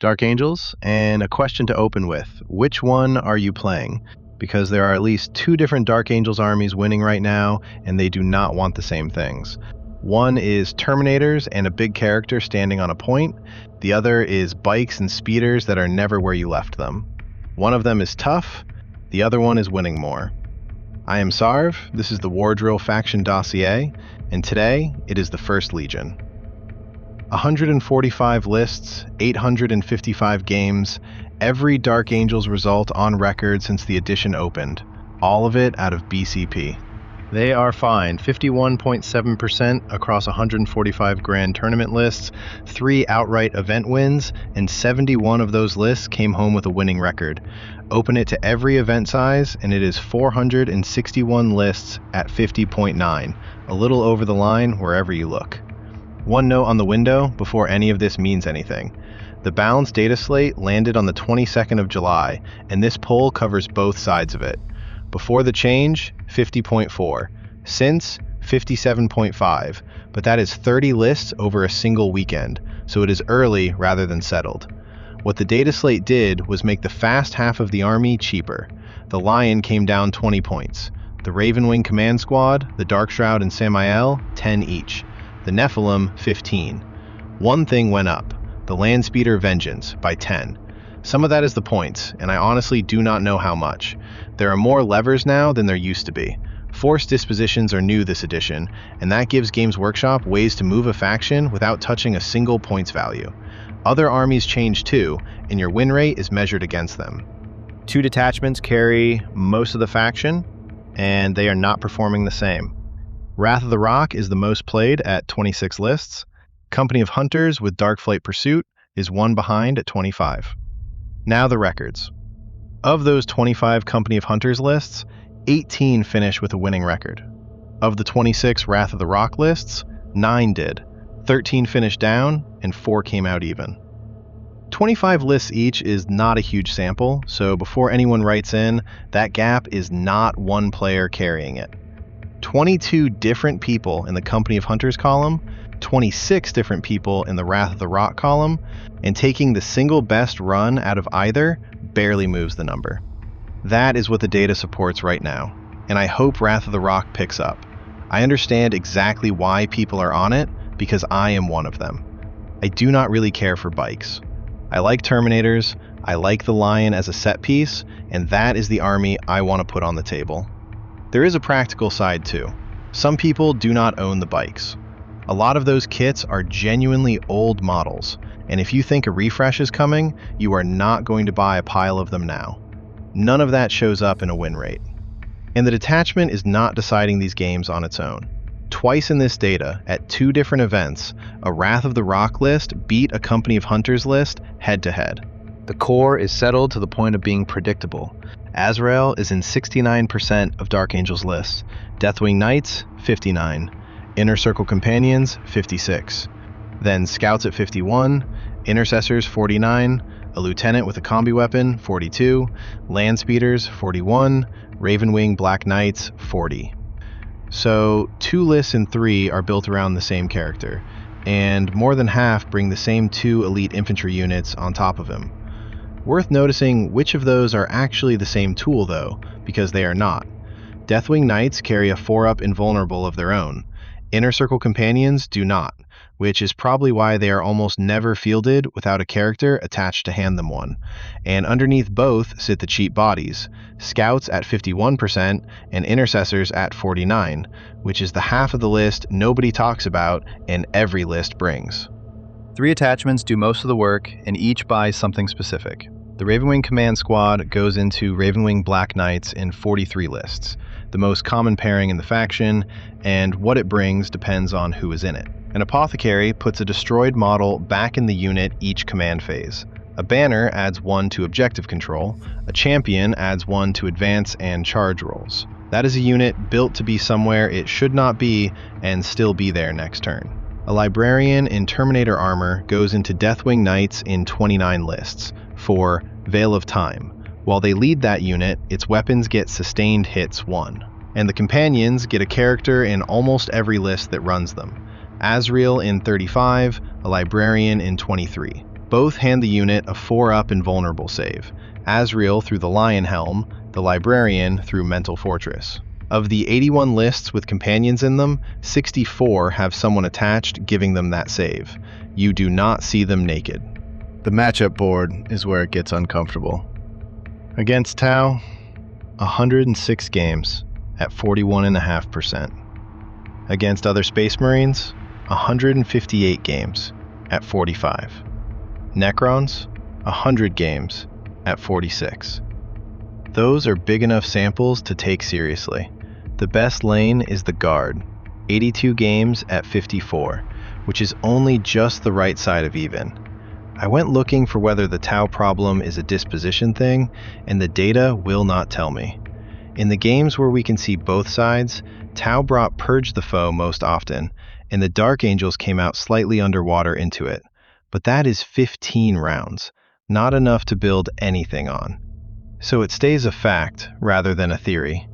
Dark Angels, and a question to open with. Which one are you playing? Because there are at least two different Dark Angels armies winning right now, and they do not want the same things. One is Terminators and a big character standing on a point. The other is bikes and speeders that are never where you left them. One of them is tough, the other one is winning more. I am Sarv, this is the Wardrill faction Dossier, and today it is the First Legion. 145 lists, 855 games, every Dark Angels result on record since the edition opened, all of it out of BCP. They are fine, 51.7% across 145 grand tournament lists, 3 outright event wins, and 71 of those lists came home with a winning record. Open it to every event size, and it is 461 lists at 50.9, a little over the line wherever you look. One note on the window before any of this means anything. The balanced data slate landed on the 22nd of July, and this poll covers both sides of it. Before the change, 50.4. Since, 57.5. But that is 30 lists over a single weekend, so it is early rather than settled. What the data slate did was make the fast half of the army cheaper. The Lion came down 20 points. The Ravenwing Command Squad, the Darkshroud and Samael, 10 each. The Nephilim, 15. One thing went up, the Landspeeder Vengeance, by 10. Some of that is the points, and I honestly do not know how much. There are more levers now than there used to be. Force dispositions are new this edition, and that gives Games Workshop ways to move a faction without touching a single points value. Other armies change too, and your win rate is measured against them. 2 detachments carry most of the faction, and they are not performing the same. Wrath of the Rock is the most played at 26 lists. Company of Hunters with Darkflight Pursuit is one behind at 25. Now the records. Of those 25 Company of Hunters lists, 18 finish with a winning record. Of the 26 Wrath of the Rock lists, 9 did. 13 finished down, and 4 came out even. 25 lists each is not a huge sample, so before anyone writes in, that gap is not one player carrying it. 22 different people in the Company of Hunters column, 26 different people in the Wrath of the Rock column, and taking the single best run out of either barely moves the number. That is what the data supports right now, and I hope Wrath of the Rock picks up. I understand exactly why people are on it, because I am one of them. I do not really care for bikes. I like Terminators, I like the Lion as a set piece, and that is the army I want to put on the table. There is a practical side too. Some people do not own the bikes. A lot of those kits are genuinely old models, and if you think a refresh is coming, you are not going to buy a pile of them now. None of that shows up in a win rate. And the detachment is not deciding these games on its own. Twice in this data, at 2 different events, a Wrath of the Rock list beat a Company of Hunters list head-to-head. The core is settled to the point of being predictable. Azrael is in 69% of Dark Angels lists, Deathwing Knights, 59, Inner Circle Companions, 56, then Scouts at 51, Intercessors, 49, a Lieutenant with a combi weapon, 42, Landspeeders, 41, Ravenwing Black Knights, 40. So 2 lists in 3 are built around the same character, and more than half bring the same 2 elite infantry units on top of him. Worth noticing which of those are actually the same tool though, because they are not. Deathwing Knights carry a 4-up invulnerable of their own. Inner Circle Companions do not, which is probably why they are almost never fielded without a character attached to hand them one. And underneath both sit the cheap bodies, Scouts at 51% and Intercessors at 49, which is the half of the list nobody talks about and every list brings. 3 attachments do most of the work, and each buys something specific. The Ravenwing Command Squad goes into Ravenwing Black Knights in 43 lists, the most common pairing in the faction, and what it brings depends on who is in it. An Apothecary puts a destroyed model back in the unit each command phase. A Banner adds 1 to objective control, a Champion adds 1 to advance and charge rolls. That is a unit built to be somewhere it should not be and still be there next turn. A Librarian in Terminator armor goes into Deathwing Knights in 29 lists for Veil of Time. While they lead that unit, its weapons get sustained hits 1. And the Companions get a character in almost every list that runs them. Azrael in 35, a Librarian in 23. Both hand the unit a 4-up invulnerable save, Asriel through the Lion Helm, the Librarian through Mental Fortress. Of the 81 lists with companions in them, 64 have someone attached giving them that save. You do not see them naked. The matchup board is where it gets uncomfortable. Against Tau, 106 games at 41.5%. Against other Space Marines, 158 games at 45. Necrons, 100 games at 46. Those are big enough samples to take seriously. The best lane is the Guard, 82 games at 54, which is only just the right side of even. I went looking for whether the Tau problem is a disposition thing, and the data will not tell me. In the games where we can see both sides, Tau brought Purge the Foe most often, and the Dark Angels came out slightly underwater into it. But that is 15 rounds, not enough to build anything on. So it stays a fact rather than a theory.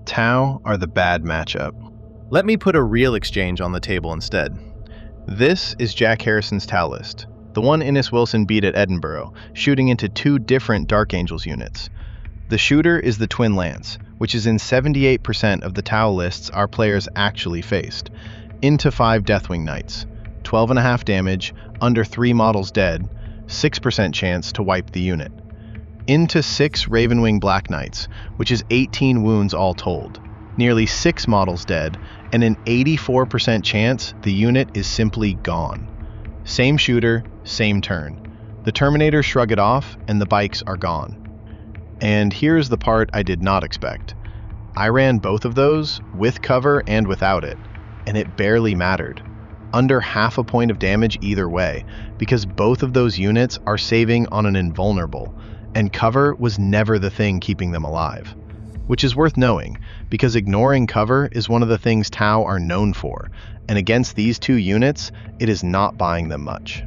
Tau are the bad matchup. Let me put a real exchange on the table instead. This is Jack Harrison's Tau list, the one Innes Wilson beat at Edinburgh, shooting into 2 different Dark Angels units. The shooter is the Twin Lance, which is in 78% of the Tau lists our players actually faced, into 5 Deathwing Knights, 12.5 damage, under 3 models dead, 6% chance to wipe the unit. Into 6 Ravenwing Black Knights, which is 18 wounds all told, nearly 6 models dead, and an 84% chance the unit is simply gone. Same shooter, same turn. The Terminators shrug it off, and the bikes are gone. And here's the part I did not expect. I ran both of those, with cover and without it, and it barely mattered. Under half a point of damage either way, because both of those units are saving on an invulnerable, and cover was never the thing keeping them alive. Which is worth knowing, because ignoring cover is one of the things Tau are known for, and against these 2 units, it is not buying them much.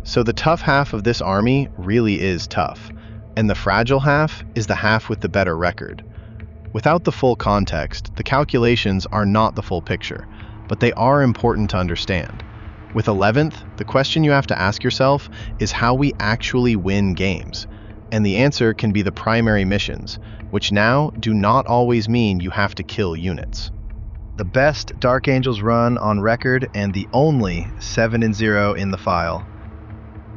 So the tough half of this army really is tough, and the fragile half is the half with the better record. Without the full context, the calculations are not the full picture, but they are important to understand. With 11th, the question you have to ask yourself is how we actually win games, and the answer can be the primary missions, which now do not always mean you have to kill units. The best Dark Angels run on record and the only 7-0 in the file.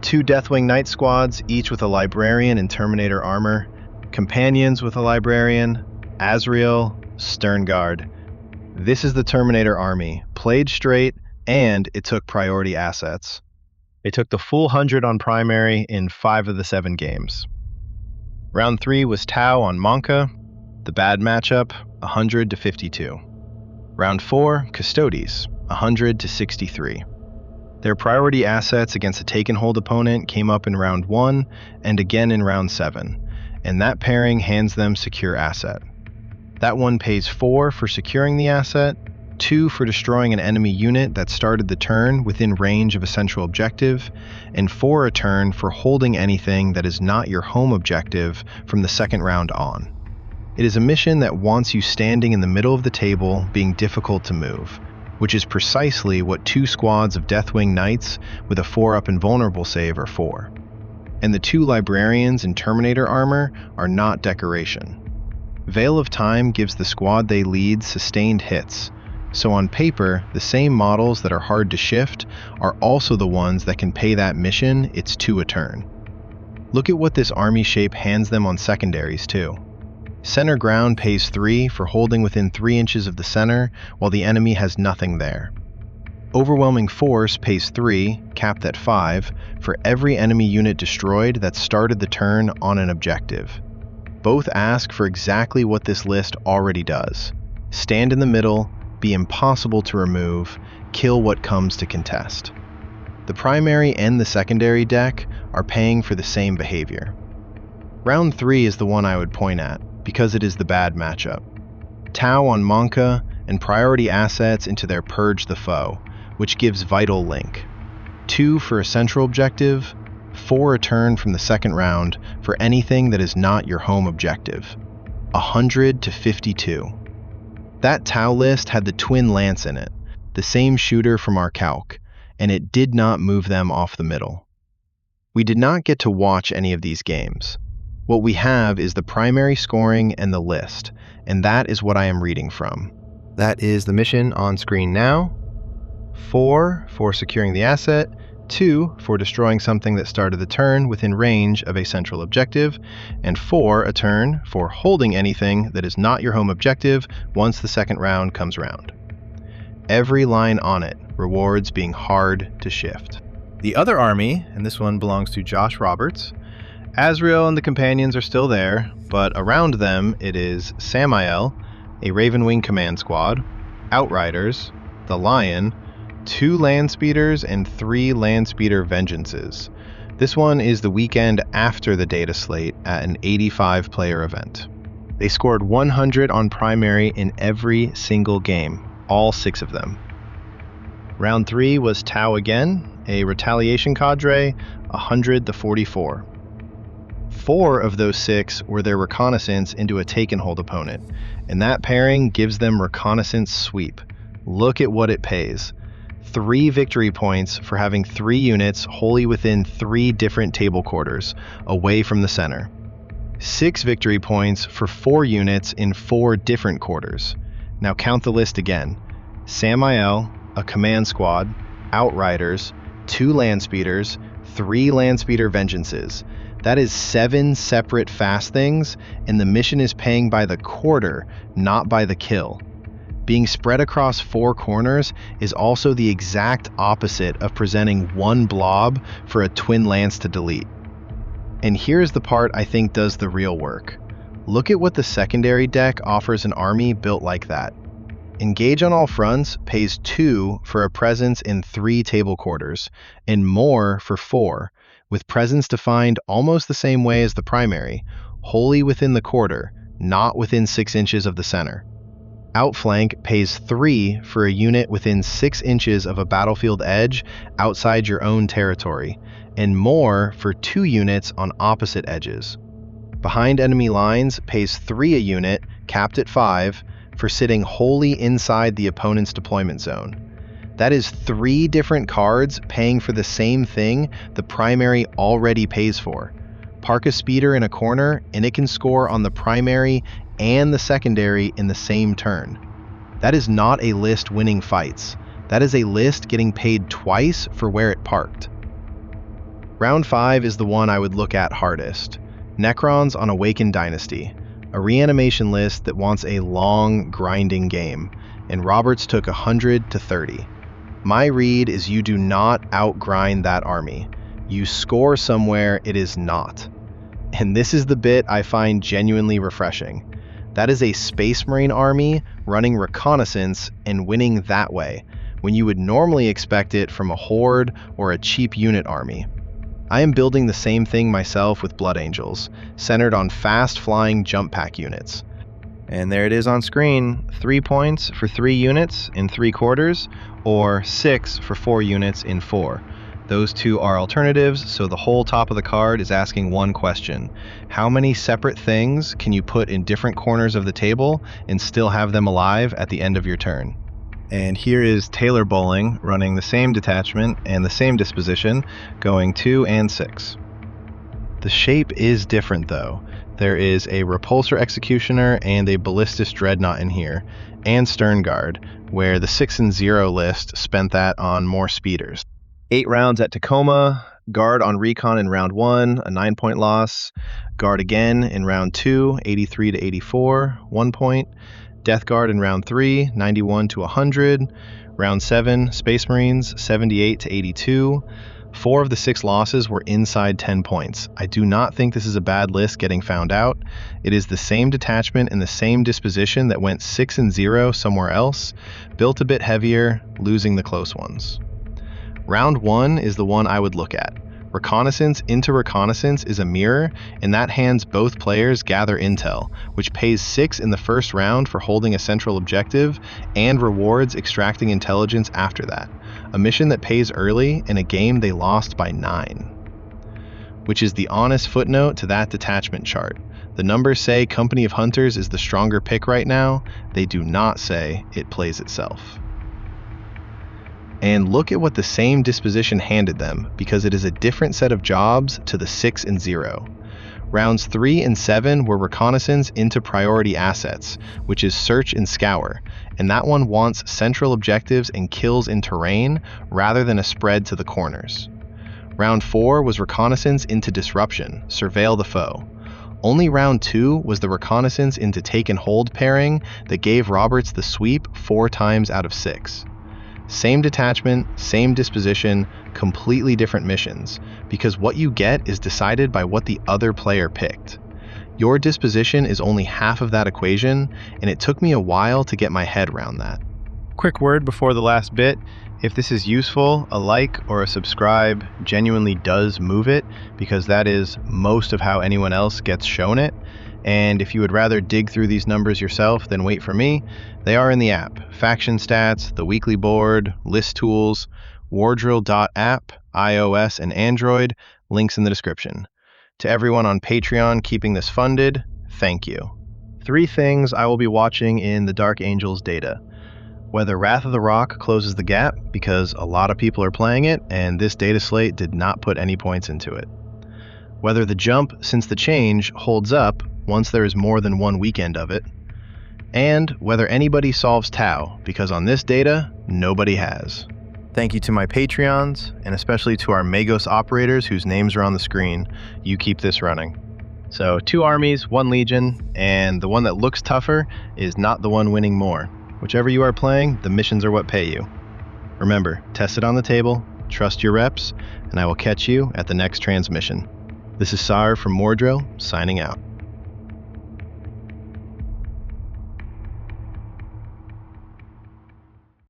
2 Deathwing Knight squads, each with a Librarian and Terminator armor, companions with a Librarian, Asriel, Stern Guard. This is the Terminator army, played straight, and it took priority assets. They took the full 100 on primary in 5 of the 7 games. Round 3 was Tau on Monka, the bad matchup, 100 to 52. Round 4, Custodes, 100 to 63. Their priority assets against a take-and-hold opponent came up in round 1 and again in round 7, and that pairing hands them secure asset. That one pays 4 for securing the asset, 2 for destroying an enemy unit that started the turn within range of a central objective, and 4 a turn for holding anything that is not your home objective from the second round on. It is a mission that wants you standing in the middle of the table, being difficult to move, which is precisely what 2 squads of Deathwing Knights with a 4-up invulnerable save are for. And the 2 Librarians in Terminator armor are not decoration. Veil of Time gives the squad they lead sustained hits, so on paper, the same models that are hard to shift are also the ones that can pay that mission its 2 a turn. Look at what this army shape hands them on secondaries too. Center ground pays 3 for holding within 3 inches of the center while the enemy has nothing there. Overwhelming Force pays 3, capped at 5, for every enemy unit destroyed that started the turn on an objective. Both ask for exactly what this list already does. Stand in the middle, be impossible to remove, kill what comes to contest. The primary and the secondary deck are paying for the same behavior. Round 3 is the one I would point at, because it is the bad matchup. Tau on Monka and priority assets into their Purge the Foe, which gives Vital Link. 2 for a central objective, 4 a turn from the second round for anything that is not your home objective. 100 to 52. That Tau list had the Twin Lance in it, the same shooter from our Calc, and it did not move them off the middle. We did not get to watch any of these games. What we have is the primary scoring and the list, and that is what I am reading from. That is the mission on screen now. 4 for securing the asset, 2 for destroying something that started the turn within range of a central objective, and 4 a turn for holding anything that is not your home objective once the second round comes around. Every line on it rewards being hard to shift. The other army, and this one belongs to Josh Roberts, Azrael and the companions are still there, but around them it is Samael, a Ravenwing command squad, Outriders, the Lion, 2 Landspeeders, and 3 Landspeeder Vengeances. This one is the weekend after the data slate at an 85-player event. They scored 100 on primary in every single game, all 6 of them. Round 3 was Tau again, a retaliation cadre, 100-44. 4 of those 6 were their reconnaissance into a take-and-hold opponent, and that pairing gives them reconnaissance sweep. Look at what it pays. 3 victory points for having 3 units wholly within 3 different table quarters, away from the center. 6 victory points for 4 units in 4 different quarters. Now count the list again. Samael, a command squad, Outriders, 2 Landspeeders, 3 Landspeeder Vengeances. That is 7 separate fast things, and the mission is paying by the quarter, not by the kill. Being spread across 4 corners is also the exact opposite of presenting 1 blob for a twin lance to delete. And here's the part I think does the real work. Look at what the secondary deck offers an army built like that. Engage on all fronts pays 2 for a presence in 3 table quarters, and more for 4, with presence defined almost the same way as the primary, wholly within the quarter, not within 6 inches of the center. Outflank pays 3 for a unit within 6 inches of a battlefield edge outside your own territory, and more for 2 units on opposite edges. Behind enemy lines pays 3 a unit, capped at 5, for sitting wholly inside the opponent's deployment zone. That is 3 different cards paying for the same thing the primary already pays for. Park a speeder in a corner, and it can score on the primary and the secondary in the same turn. That is not a list winning fights. That is a list getting paid twice for where it parked. Round 5 is the one I would look at hardest. Necrons on Awakened Dynasty, a reanimation list that wants a long, grinding game, and Roberts took 100-30. My read is you do not outgrind that army. You score somewhere it is not. And this is the bit I find genuinely refreshing. That is a Space Marine army running reconnaissance and winning that way, when you would normally expect it from a horde or a cheap unit army. I am building the same thing myself with Blood Angels, centered on fast-flying jump pack units. And there it is on screen, 3 points for 3 units in 3 quarters, or 6 for 4 units in 4. Those 2 are alternatives, so the whole top of the card is asking one question. How many separate things can you put in different corners of the table and still have them alive at the end of your turn? And here is Taylor Boling running the same detachment and the same disposition, going 2 and 6. The shape is different though. There is a Repulsor Executioner and a Ballistus Dreadnought in here, and Stern Guard, where the 6 and 0 list spent that on more speeders. 8 rounds at Tacoma, Guard on Recon in round 1, a 9-point loss. Guard again in round 2, 83-84, 1 point. Death Guard in round 3, 91-100. Round 7, Space Marines, 78-82. 4 of the 6 losses were inside 10 points. I do not think this is a bad list getting found out. It is the same detachment and the same disposition that went 6 and 0 somewhere else, built a bit heavier, losing the close ones. Round 1 is the one I would look at. Reconnaissance into Reconnaissance is a mirror, and that hands both players gather intel, which pays 6 in the first round for holding a central objective, and rewards extracting intelligence after that. A mission that pays early in a game they lost by 9. Which is the honest footnote to that detachment chart. The numbers say Company of Hunters is the stronger pick right now. They do not say it plays itself. And look at what the same disposition handed them, because it is a different set of jobs to the 6 and 0. Rounds 3 and 7 were reconnaissance into priority assets, which is search and scour, and that one wants central objectives and kills in terrain rather than a spread to the corners. Round 4 was reconnaissance into disruption, surveil the foe. Only round 2 was the reconnaissance into take and hold pairing that gave Roberts the sweep 4 times out of 6. Same detachment, same disposition, completely different missions, because what you get is decided by what the other player picked. Your disposition is only half of that equation, and it took me a while to get my head around that. Quick word before the last bit. If this is useful, a like or a subscribe genuinely does move it, because that is most of how anyone else gets shown it. And if you would rather dig through these numbers yourself than wait for me, they are in the app. Faction stats, the weekly board, list tools, Wardrill.app, iOS and Android, links in the description. To everyone on Patreon keeping this funded, thank you. 3 things I will be watching in the Dark Angels data. Whether Wrath of the Rock closes the gap, because a lot of people are playing it, and this data slate did not put any points into it. Whether the jump since the change holds up once there is more than one weekend of it, and whether anybody solves Tau, because on this data, nobody has. Thank you to my Patreons, and especially to our Magos operators whose names are on the screen. You keep this running. So 2 armies, 1 legion, and the one that looks tougher is not the one winning more. Whichever you are playing, the missions are what pay you. Remember, test it on the table, trust your reps, and I will catch you at the next transmission. This is Sar from Wardrill, signing out.